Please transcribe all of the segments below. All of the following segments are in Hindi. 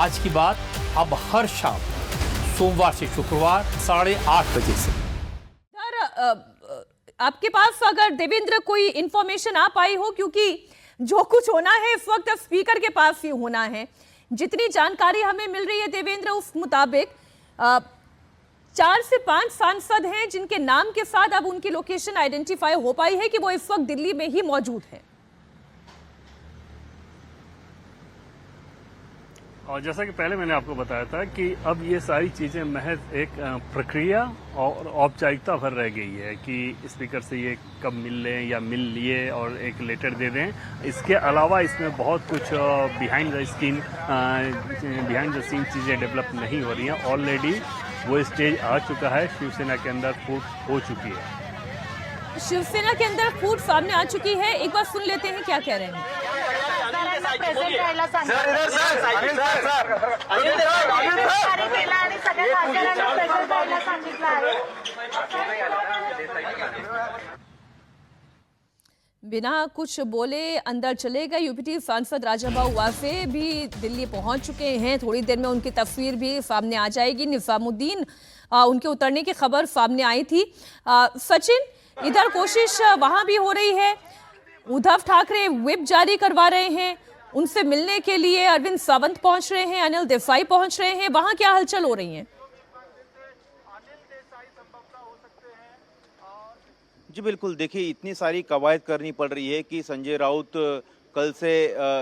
आज की बात अब हर शाम सोमवार से शुक्रवार 8:30 बजे से। आपके पास अगर देवेंद्र कोई इंफॉर्मेशन आ पाई हो, क्योंकि जो कुछ होना है इस वक्त स्पीकर के पास ही होना है। जितनी जानकारी हमें मिल रही है देवेंद्र, उस मुताबिक 4 से 5 सांसद हैं जिनके नाम के साथ अब उनकी लोकेशन आइडेंटिफाई हो पाई है कि वो इस वक्त दिल्ली में ही मौजूद है। और जैसा कि पहले मैंने आपको बताया था कि अब ये सारी चीज़ें महज एक प्रक्रिया और औपचारिकता भर रह गई है कि स्पीकर से ये कब मिल लें या मिल लिए और एक लेटर दे दें। इसके अलावा इसमें बहुत कुछ बिहाइंड द सीन चीज़ें डेवलप नहीं हो रही हैं। ऑलरेडी वो स्टेज आ चुका है, शिवसेना के अंदर फूट हो चुकी है। शिवसेना के अंदर फूट सामने आ चुकी है। एक बार सुन लेते हैं क्या कह रहे हैं। बिना कुछ बोले अंदर चले गए यूपीटी सांसद राजाभाऊ वाजे भी दिल्ली पहुंच चुके हैं। थोड़ी देर में उनकी तस्वीर भी सामने आ जाएगी। निजामुद्दीन उनके उतरने की खबर सामने आई थी। सचिन, इधर कोशिश वहां भी हो रही है। उद्धव ठाकरे व्हिप जारी करवा रहे हैं, उनसे मिलने के लिए अरविंद सावंत पहुंच रहे हैं, अनिल देसाई पहुंच रहे हैं। वहां क्या हलचल हो रही है? जी बिल्कुल, देखिए इतनी सारी कवायद करनी पड़ रही है कि संजय राउत कल से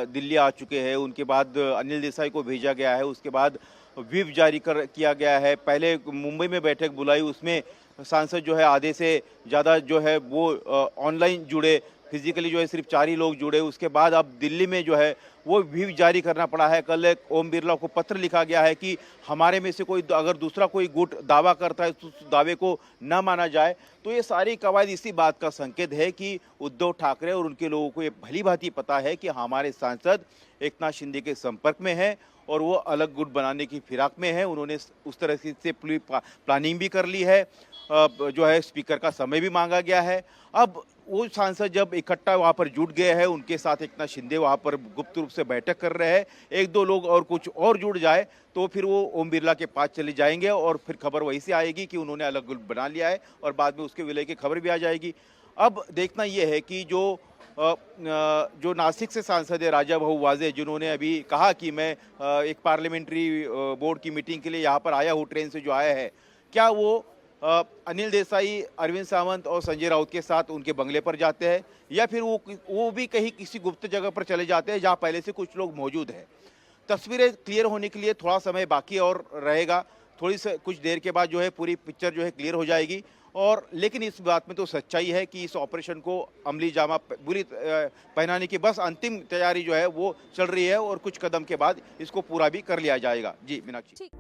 दिल्ली आ चुके हैं, उनके बाद अनिल देसाई को भेजा गया है, उसके बाद व्हिप जारी किया गया है। पहले मुंबई में बैठक बुलाई, उसमें सांसद जो है आधे से ज़्यादा जो है वो ऑनलाइन जुड़े, फिजिकली जो है सिर्फ 4 ही लोग जुड़े। उसके बाद अब दिल्ली में जो है वो व्हिप जारी करना पड़ा है। कल ओम बिरला को पत्र लिखा गया है कि हमारे में से कोई अगर दूसरा कोई गुट दावा करता है तो उस दावे को न माना जाए। तो ये सारी कवायद इसी बात का संकेत है कि उद्धव ठाकरे और उनके लोगों को ये भली भांति पता है कि हमारे सांसद एकनाथ शिंदे के संपर्क में हैं और वो अलग गुट बनाने की फिराक में है। उन्होंने उस तरह से पूरी प्लानिंग भी कर ली है। जो है स्पीकर का समय भी मांगा गया है। अब वो सांसद जब इकट्ठा वहाँ पर जुट गए हैं, उनके साथ एकनाथ शिंदे वहाँ पर गुप्त रूप से बैठक कर रहे हैं। 1-2 लोग और कुछ और जुड़ जाए तो फिर वो ओम बिरला के पास चले जाएंगे और फिर खबर वहीं से आएगी कि उन्होंने अलग गुट बना लिया है और बाद में उसके विलय की खबर भी आ जाएगी। अब देखना ये है कि जो नासिक से सांसद है राजाभाऊ वाजे, जिन्होंने अभी कहा कि मैं एक पार्लियामेंट्री बोर्ड की मीटिंग के लिए यहाँ पर आया हूँ, ट्रेन से जो आया है, क्या वो अनिल देसाई, अरविंद सावंत और संजय राउत के साथ उनके बंगले पर जाते हैं या फिर वो भी कहीं किसी गुप्त जगह पर चले जाते हैं जहां पहले से कुछ लोग मौजूद हैं। तस्वीरें क्लियर होने के लिए थोड़ा समय बाकी और रहेगा। कुछ देर के बाद जो है पूरी पिक्चर जो है क्लियर हो जाएगी। और लेकिन इस बात में तो सच्चाई है कि इस ऑपरेशन को अमली जामा पूरी पहनाने की बस अंतिम तैयारी जो है वो चल रही है और कुछ कदम के बाद इसको पूरा भी कर लिया जाएगा। जी मीनाक्षी।